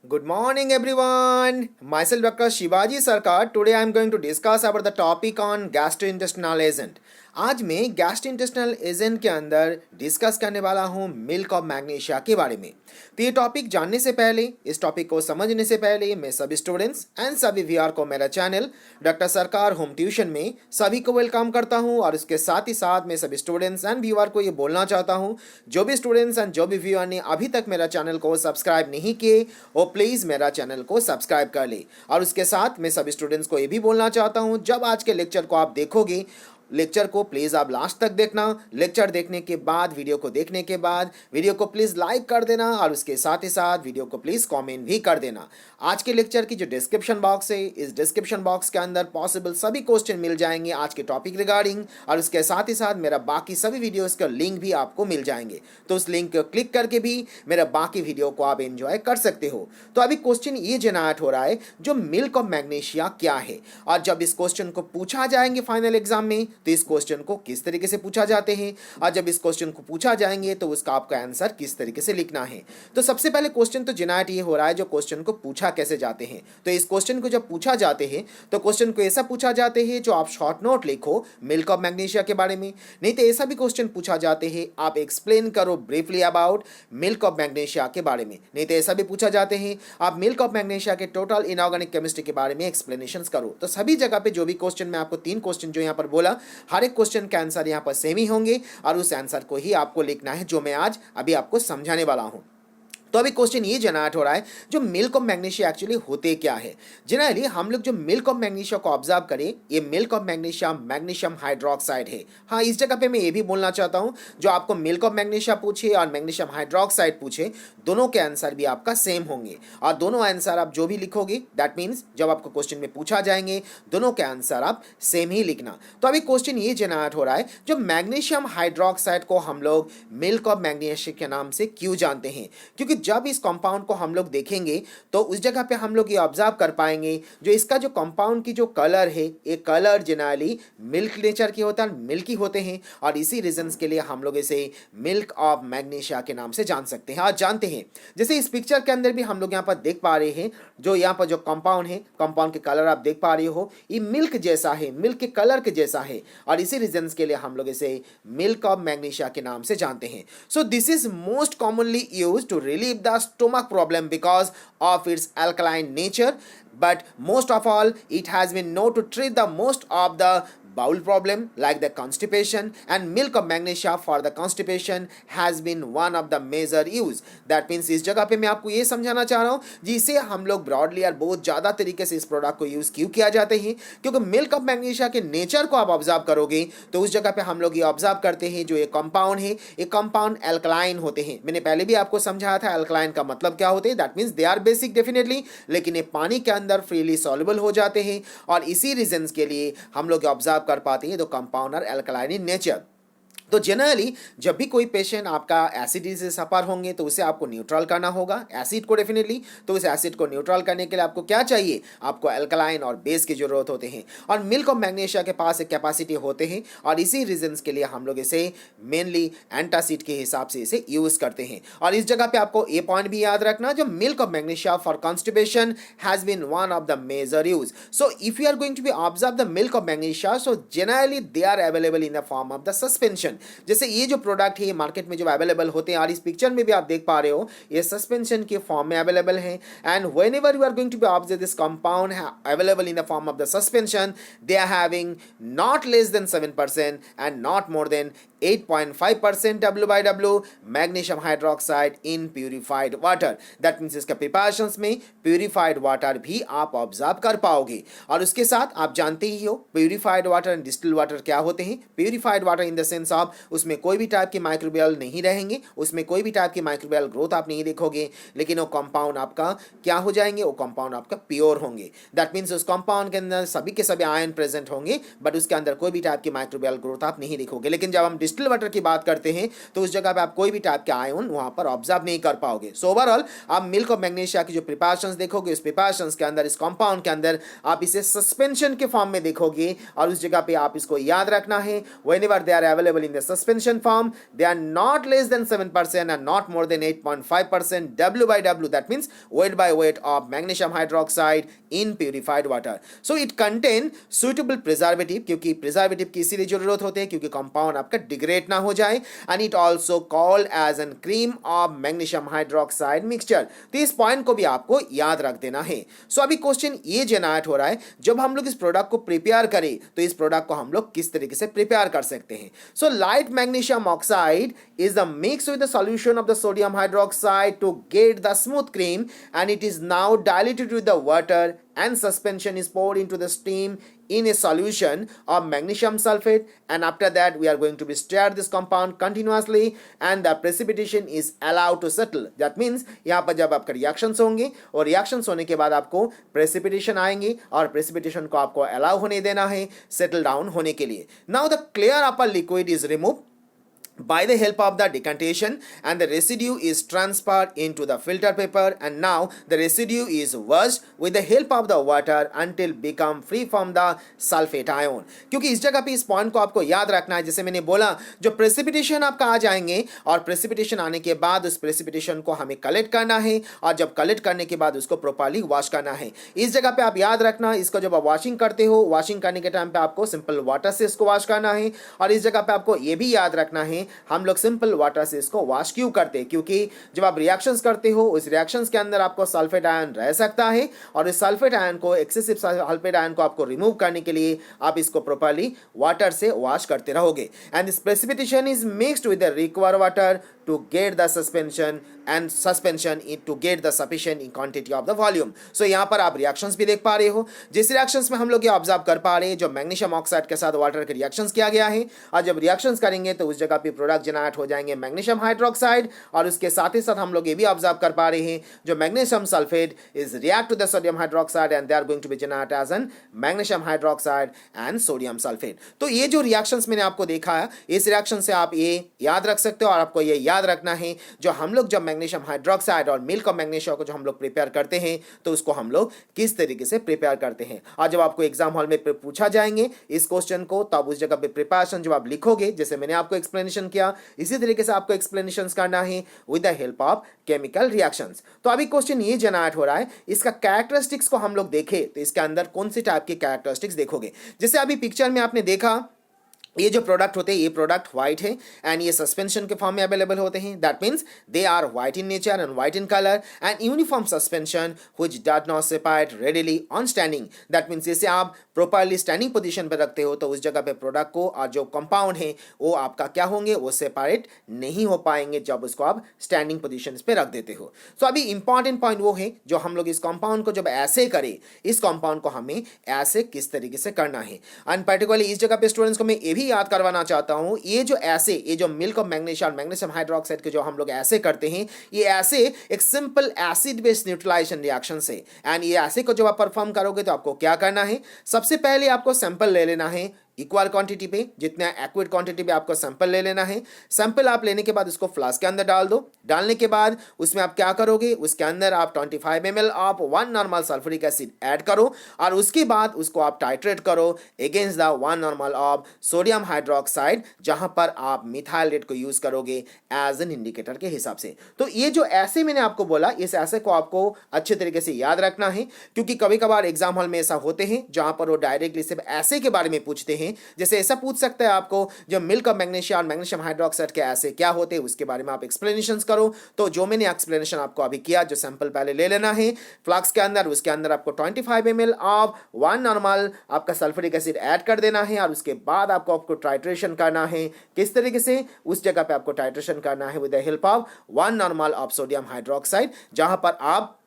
Good morning, everyone. Myself, Dr. Shivaji Sarkar. Today, I am going to discuss about the topic on gastrointestinal agent. आज मैं gastrointestinal agent के अंदर discuss करने वाला हूँ milk of magnesia के बारे में। तो ये टॉपिक जानने से पहले, इस टॉपिक को समझने से पहले मैं सभी स्टूडेंट्स एंड सभी व्यूअर को मेरा चैनल डॉक्टर सरकार होम ट्यूशन में सभी को वेलकम करता हूँ। और उसके साथ ही साथ मैं सभी स्टूडेंट्स एंड व्यूअर को ये बोलना चाहता हूँ, जो भी स्टूडेंट्स एंड जो भी व्यूअर ने अभी तक मेरा चैनल को सब्सक्राइब नहीं किए वो प्लीज़ मेरा चैनल को सब्सक्राइब कर ले। और उसके साथ मैं सभी स्टूडेंट्स को ये भी बोलना चाहता हूँ, जब आज के लेक्चर को आप देखोगे, लेक्चर को प्लीज़ आप लास्ट तक देखना। लेक्चर देखने के बाद, वीडियो को देखने के बाद वीडियो को प्लीज़ लाइक कर देना और उसके साथ ही साथ वीडियो को प्लीज़ कमेंट भी कर देना। आज के लेक्चर की जो डिस्क्रिप्शन बॉक्स है, इस डिस्क्रिप्शन बॉक्स के अंदर पॉसिबल सभी क्वेश्चन मिल जाएंगे आज के टॉपिक रिगार्डिंग, और उसके साथ ही साथ मेरा बाकी सभी वीडियोज़ का लिंक भी आपको मिल जाएंगे। तो उस लिंक को क्लिक करके भी मेरा बाकी वीडियो को आप एंजॉय कर सकते हो। तो अभी क्वेश्चन ये जनरेट हो रहा है, जो मिल्क ऑफ मैग्नीशिया क्या है, और जब इस क्वेश्चन को पूछा जाएंगे फाइनल एग्जाम में तो इस क्वेश्चन को किस तरीके से पूछा जाते हैं, और जब इस क्वेश्चन को पूछा जाएंगे तो उसका आपका आंसर किस तरीके से लिखना है। तो सबसे पहले क्वेश्चन तो जनरेट ये हो रहा है, जो क्वेश्चन को पूछा कैसे जाते हैं। तो इस क्वेश्चन को जब पूछा जाते हैं तो क्वेश्चन को ऐसा पूछा जाते हैं, जो आप शॉर्ट नोट लिखो मिल्क ऑफ मैग्नीशिया के बारे में। नहीं तो ऐसा भी क्वेश्चन पूछा जाते हैं, आप एक्सप्लेन करो briefly about milk of magnesia के बारे में। नहीं तो ऐसा भी पूछा जाते हैं, आप मिल्क ऑफ मैग्नीशिया के टोटल इनऑर्गेनिक केमिस्ट्री के बारे में एक्सप्लेनेशन करो। तो सभी जगह पे जो भी क्वेश्चन मैं आपको 3 क्वेश्चन जो यहाँ पर बोला, हर एक क्वेश्चन के आंसर यहाँ पर सेम ही होंगे और उस आंसर को ही आपको लिखना है, जो मैं आज अभी आपको समझाने वाला हूँ। तो अभी क्वेश्चन ये जनरेट हो रहा है, जो मिल्क ऑफ मैग्नीशिया एक्चुअली होते क्या है। जनरली हम लोग जो मिल्क ऑफ मैग्नीशिया को ऑब्जर्व करें, ये milk of magnesia magnesium hydroxide है। हाँ, इस जगह पे मैं ये भी बोलना चाहता हूँ, जो आपको मिल्क ऑफ मैग्नीशिया पूछे और मैग्नीशियम हाइड्रोक्साइड पूछे, दोनों के आंसर भी आपका सेम होंगे। और दोनों आंसर आप जो भी लिखोगे, दैट मीन्स जब आपको क्वेश्चन में पूछा जाएंगे दोनों के आंसर आप सेम ही लिखना। तो अभी क्वेश्चन ये जनरेट हो रहा है, जो मैग्नीशियम हाइड्रोक्साइड को हम लोग मिल्क ऑफ मैग्नीशिया के नाम से क्यों जानते हैं, क्योंकि जब इस कंपाउंड को हम लोग देखेंगे तो उस जगह पे हम लोग ये ऑब्जर्व कर पाएंगे, जो इसका जो कंपाउंड की जो कलर है, ये कलर जनरली मिल्क नेचर के होता है, मिल्की होते हैं, और इसी रीजंस के लिए हम लोग इसे मिल्क ऑफ मैग्नीशिया के नाम से जान सकते हैं और जानते हैं। जैसे इस पिक्चर के अंदर भी हम लोग यहाँ पर देख पा रहे हैं, जो यहाँ पर जो कंपाउंड है, कंपाउंड के कलर आप देख पा रहे हो, ये मिल्क जैसा है, मिल्क के कलर के जैसा है, और इसी रीजंस के लिए हम लोग इसे मिल्क ऑफ मैग्नीशिया के नाम से जानते हैं। So this is most commonly used to relieve the stomach problem because of its alkaline nature, but most of all it has been known to treat the most of the bowel problem like the constipation, and milk of magnesia for the constipation has been one of the major use. That means इस जगह पे मैं आपको ये समझाना चाह रहा हूँ, जिसे हम लोग ब्रॉडली और बहुत ज़्यादा तरीके से इस प्रोडक्ट को यूज़ क्यों किया जाते हैं, क्योंकि मिल्क ऑफ मैग्नीशिया के नेचर को आप ऑब्जर्व करोगे तो उस जगह पे हम लोग ये ऑब्जर्व करते हैं, जो ये कंपाउंड है, ये कंपाउंड एल्कलाइन होते हैं। मैंने पहले भी आपको समझाया था एल्कलाइन का मतलब क्या होते हैं। That means they are basic definitely, लेकिन ये पानी के अंदर फ्रीली सॉल्युबल हो जाते हैं, और इसी रीजंस के लिए हम लोग ऑब्जर्व कर पाते हैं, तो कंपाउंड और एल्कलाइन इन नेचर। तो जनरली जब भी कोई पेशेंट आपका एसिडिटी से सफ़र होंगे तो उसे आपको न्यूट्रल करना होगा, एसिड को डेफिनेटली। तो उस एसिड को न्यूट्रल करने के लिए आपको क्या चाहिए, आपको एल्कलाइन और बेस की जरूरत होते हैं, और मिल्क ऑफ मैग्नीशिया के पास एक कैपेसिटी होते हैं, और इसी रीजंस के लिए हम लोग इसे मेनली एंटासिड के हिसाब से इसे यूज़ करते हैं। और इस जगह पे आपको ये पॉइंट भी याद रखना, जो milk of magnesia for constipation has been one of the major use. So if you are going to be observe the milk of magnesia, so generally they are available in the form of the suspension. जैसे ये जो product है market में जो available होते हैं, और इस पिक्चर में भी आप देख पा रहे हो, ये सस्पेंशन के फॉर्म में अवेलेबल है। And whenever you are going to be observe this compound available in the form of the suspension, they are having not less than 7% and not more than 8.5% W/W magnesium hydroxide in purified water. That means इसका preparations में purified water भी आप observe कर पाओगे। और उसके साथ आप जानते ही हो purified water and distil water क्या होते हैं। Purified water in the sense of उसमें कोई भी टाइप के माइक्रोबियल नहीं रहेंगे, उसमें कोई भी टाइप की माइक्रोबियल ग्रोथ आप नहीं देखोगे, लेकिन वो कंपाउंड आपका क्या हो जाएंगे, वो कंपाउंड आपका प्योर होंगे। दैट मीन्स उस कंपाउंड के अंदर सभी के सभी आयन प्रेजेंट होंगे, बट उसके अंदर कोई भी टाइप की माइक्रोबियल ग्रोथ आप नहीं देखोगे। लेकिन जब हम डिस्टिल वाटर की बात करते हैं तो उस जगह पे आप कोई भी टाइप के आयन वहां पर ऑब्जर्व नहीं कर पाओगे। सो ओवरऑल आप मिल्क ऑफ मैग्नीशिया की जो प्रिपरेशंस देखोगे, उस प्रिपरेशंस के अंदर, इस कंपाउंड के अंदर आप इसे सस्पेंशन के फॉर्म में देखोगे और उस जगह पे आप इसको याद रखना है, whenever they are available in the suspension form they are not less than 7% and not more than 8.5% W by W, that means weight by weight of magnesium hydroxide in purified water. So it contain suitable preservative, क्योंकि preservative की इसीलिए जरूरत होती है क्योंकि compound आपका degrade ना हो जाए, and it also called as an cream of magnesium hydroxide mixture. तो इस पॉइंट को भी आपको याद रख देना है। सो अभी क्वेश्चन ये जनरेट हो रहा है, जब हम लोग इस प्रोडक्ट को प्रिपेयर करें तो इस प्रोडक्ट को हम लोग किस तरीके से प्रिपेयर कर सकते हैं। So light magnesium oxide is the mix with the solution of the sodium hydroxide to get the smooth cream, and it is now diluted with the water and suspension is poured into the steam in a solution of magnesium sulfate, and after that we are going to be stir this compound continuously and the precipitation is allowed to settle. That means यहाँ पर जब आपका reactions होंगे और reactions होने के बाद आपको प्रेसिपिटेशन आएंगे और प्रेसिपिटेशन को आपको अलाउ होने देना है सेटल डाउन होने के लिए। Now the clear upper liquid is removed by the help of the decantation and the residue is transferred into the filter paper, and now the residue is washed with the help of the water until become free from the sulfate ion. क्योंकि इस जगह पे इस point को आपको याद रखना है, जैसे मैंने बोला जो प्रेसिपिटेशन आपका आ जाएंगे और प्रेसिपिटेशन आने के बाद उस प्रेसिपिटेशन को हमें कलेक्ट करना है और जब कलेक्ट करने के बाद उसको प्रॉपर्ली वॉश करना है। इस जगह पे आप याद रखना, इसको जब आप वॉशिंग करते हो, वॉशिंग करने के टाइम पे आपको सिंपल वाटर से इसको वॉश करना है, और इस जगह पे आपको ये भी याद रखना है हम लोग सिंपल वाटर से इसको वॉश क्यों करते हैं, क्योंकि जब आप रिएक्शंस करते हो उस रिएक्शंस के अंदर आपको सल्फेट आयन रह सकता है और इस सल्फेट आयन को, एक्सेसिव सल्फेट आयन को आपको रिमूव करने के लिए आप इसको प्रॉपर्ली वाटर से वॉश करते रहोगे। And this precipitation is mixed with the required water to get the suspension to get the sufficient quantity of the volume. So यहाँ पर आप रिएक्शंस भी देख पा रहे हो, जिस रिएक्शंस में हम लोग ये ऑब्जर्व कर पा रहे हैं जो मैग्नीशियम ऑक्साइड के साथ वाटर के रिएक्शंस किया गया है, और जब रिएक्शंस करेंगे तो उस जगह पे प्रोडक्ट जनरेट हो जाएंगे मैग्नीशियम हाइड्रोक्साइड, और उसके साथ ही साथ हम लोग ये भी ऑब्जर्व कर पा रहे हैं जो magnesium sulphate is react to the sodium hydroxide and they are going to be generate as an magnesium hydroxide and sodium sulphate. तो ये जो रिएक्शंस मैंने आपको देखा है, इस रिएक्शन से आप ये याद रख सकते हो, और आपको ये याद रखना है जो हम लोग जब मैग्नीशियम हाइड्रोक्साइड और मिल्क ऑफ मैग्नीशिया को जो हम लोग प्रिपेयर करते हैं तो उसको हम लोग किस तरीके से प्रिपेयर करते हैं। और जब आपको एग्जाम हॉल में पूछा जाएंगे इस क्वेश्चन को, तब उस जगह पे प्रिपरेशन जब आप लिखोगे, जैसे मैंने आपको एक्सप्लेनेशन किया, इसी तरीके से आपको एक्सप्लेनेशन करना है with the help of chemical reactions. तो अभी क्वेश्चन ये जनरेट हो रहा है, इसका कैरेक्टरिस्टिक्स को हम लोग देखें तो इसके अंदर कौन सी टाइप की कैरेक्टरिस्टिक्स देखोगे। जैसे अभी पिक्चर में आपने देखा ये जो प्रोडक्ट होते हैं ये प्रोडक्ट व्हाइट है एंड ये सस्पेंशन के फॉर्म में अवेलेबल होते हैं, that means they are white in nature and white in colour and uniform suspension which does not separate readily on standing. That means जैसे आप प्रॉपर्ली स्टैंडिंग पोजीशन पर रखते हो तो उस जगह पे प्रोडक्ट को और जो कंपाउंड है वो आपका क्या होंगे, वो सेपरेट नहीं हो पाएंगे जब उसको आप स्टैंडिंग पोजीशन पे रख देते हो। सो अभी इंपॉर्टेंट पॉइंट वो है जो हम लोग इस कंपाउंड को जब ऐसे करें, इस कंपाउंड को हमें ऐसे किस तरीके से करना है। एंड पर्टिकुलरली इस जगह पे स्टूडेंट्स को मैं ये भी याद करवाना चाहता हूं, ये जो मिल्क ऑफ मैग्नीशिया और मैग्नीशियम हाइड्रोक्साइड के जो हम लोग ऐसे करते हैं, ये ऐसे एक simple acid based neutralisation reaction से, एंड ये ऐसे को जब आप परफॉर्म करोगे तो आपको क्या करना है, सबसे पहले आपको सैंपल ले लेना है इक्वल क्वांटिटी पे, जितना एक्विड क्वांटिटी पे आपको सैंपल ले लेना है। सैंपल आप लेने के बाद उसको फ्लास्क के अंदर डाल दो। डालने के बाद उसमें आप क्या करोगे, उसके अंदर आप 25 ml of 1 normal sulphuric acid add करो और उसके बाद उसको आप टाइट्रेट करो against the 1 normal of sodium hydroxide, जहां पर आप मिथाइल रेट को यूज करोगे एज एन इंडिकेटर के हिसाब से। तो ये जो ऐसे मैंने आपको बोला, इस ऐसे को आपको अच्छे तरीके से याद रखना है, क्योंकि कभी कभार एग्जाम हॉल में ऐसा होते हैं जहां पर वो डायरेक्टली सिर्फ ऐसे के बारे में पूछते हैं। जैसे ऐसा पूछ सकता है आपको जो मिल्क ऑफ मैग्नीशिया और मैग्नीशियम हाइड्रोक्साइड के ऐसे क्या होते हैं, उसके बारे में आप एक्सप्लेनेशंस करो। तो जो मैंने एक्सप्लेनेशन आपको अभी किया, जो सैंपल पहले ले लेना है फ्लास्क के अंदर, उसके अंदर आपको 25 ml ऑफ 1 नॉर्मल आपका सल्फ्यूरिक एसिड ऐड कर देना है और उसके बाद आपको टाइट्रेशन करना है। किस तरीके से, उस जगह पे आपको टाइट्रेशन करना है with the help of 1 normal of sodium hydroxide, जहां पर आप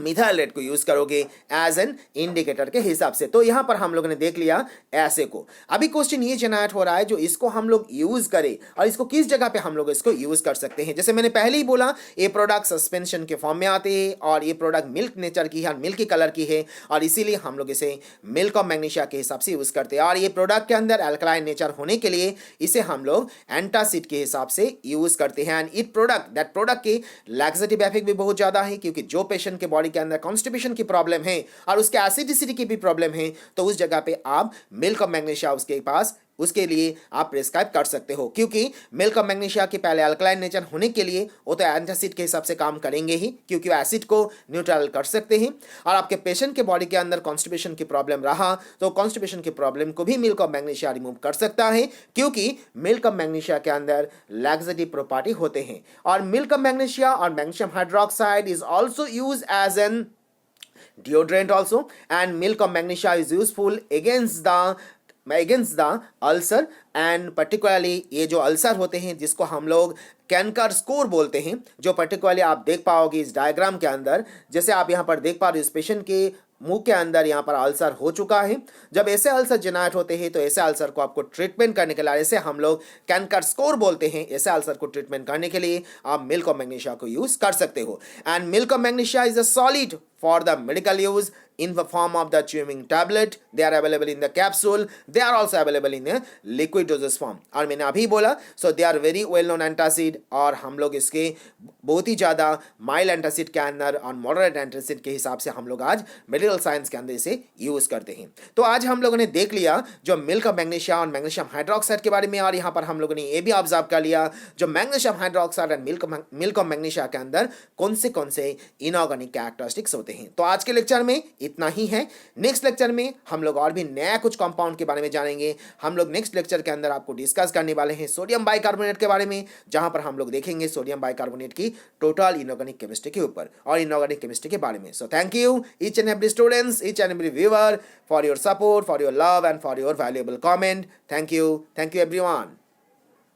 मिथाइल रेड को यूज करोगे एज एन इंडिकेटर के हिसाब से। तो यहां पर हम लोगों ने देख लिया ऐसे को। अभी क्वेश्चन ये जनरेट हो रहा है जो इसको हम लोग यूज करें और इसको किस जगह पे हम लोग इसको यूज कर सकते हैं। जैसे मैंने पहले ही बोला, ये प्रोडक्ट सस्पेंशन के फॉर्म में आते हैं और ये प्रोडक्ट मिल्क नेचर की है, मिल्की कलर की है और इसीलिए हम लोग इसे मिल्क ऑफ मैग्नीशिया के हिसाब से यूज करते हैं। और ये प्रोडक्ट के अंदर अल्कलाइन नेचर होने के लिए इसे हम लोग एंटासिड के हिसाब से यूज करते हैं। And it product that product के लैक्सेटिव इफेक्ट भी बहुत ज्यादा है, क्योंकि जो पेशेंट के बॉडी के अंदर कॉन्स्टिपेशन की प्रॉब्लम है और उसके एसिडिसिटी की भी प्रॉब्लम है, तो उस जगह पे आप मिल्क ऑफ मैग्नीशिया उसके पास उसके लिए आप प्रिस्क्राइब कर सकते हो। क्योंकि मिल्क ऑफ मैग्नीशिया के पहले अल्कलाइन नेचर होने के लिए वो तो एंटासिड के हिसाब से काम करेंगे ही, क्योंकि वो एसिड को न्यूट्रल कर सकते हैं। और आपके पेशेंट के बॉडी के अंदर कॉन्स्टिपेशन की प्रॉब्लम रहा तो कॉन्स्टिपेशन की प्रॉब्लम को भी मिल्क ऑफ मैग्नीशिया रिमूव कर सकता है, क्योंकि मिल्क ऑफ मैग्नीशिया के अंदर लैक्सेटिव प्रॉपर्टी होते हैं। और मिल्क ऑफ मैग्नीशिया और magnesium hydroxide is also use as an deodorant also, and milk of magnesia is useful against the ulcer, and particularly ये जो अल्सर होते हैं जिसको हम लोग कैंकर स्कोर बोलते हैं, जो पर्टिकुलरली आप देख पाओगे इस डायग्राम के अंदर। जैसे आप यहाँ पर देख पा रहे हो इस पेशेंट के मुंह के अंदर यहाँ पर अल्सर हो चुका है। जब ऐसे अल्सर जनरेट होते हैं तो ऐसे अल्सर को आपको ट्रीटमेंट करने के लिए, ऐसे हम लोग कैंकर स्कोर बोलते हैं, ऐसे अल्सर को ट्रीटमेंट करने के लिए आप मिल्क ऑफ मैग्नीशिया को यूज कर सकते हो। And milk of magnesia is a solid for the medical use in the form of the chewing tablet. They are available in the capsule. They are also available in a liquid dosage form. और मैंने अभी बोला so they are very well known antacid, और हम लोग इसके बहुत ही ज़्यादा माइल्ड एंटासिड के अंदर और मॉडरेट एंटासिड के हिसाब से हम लोग आज मेडिकल साइंस के अंदर इसे यूज करते हैं। तो आज हम लोगों ने देख लिया जो मिल्क ऑफ मैग्नीशिया और मैग्नीशियम हाइड्रोक्साइड के बारे में, और यहाँ पर हम लोगों ने ये भी ऑब्जर्व कर लिया जो मैग्नीशियम हाइड्रोक्साइड और मिल्क ऑफ मैग्नीशिया के अंदर कौन से इनऑर्गेनिक कैरेक्टरिस्टिक्स होते हैं। तो आज के लेक्चर में इतना ही है। नेक्स्ट लेक्चर में हम लोग और भी नया कुछ कंपाउंड के बारे में जानेंगे। हम लोग नेक्स्ट लेक्चर के अंदर आपको डिस्कस करने वाले हैं सोडियम बाइकार्बोनेट के बारे में, जहां पर हम लोग देखेंगे सोडियम बाइकार्बोनेट की टोटल इनऑर्गेनिक केमिस्ट्री के ऊपर और इनऑर्गेनिक केमिस्ट्री के बारे में। So thank you each and every students, each and every viewer for your support, for your love and for your valuable comment. Thank you everyone.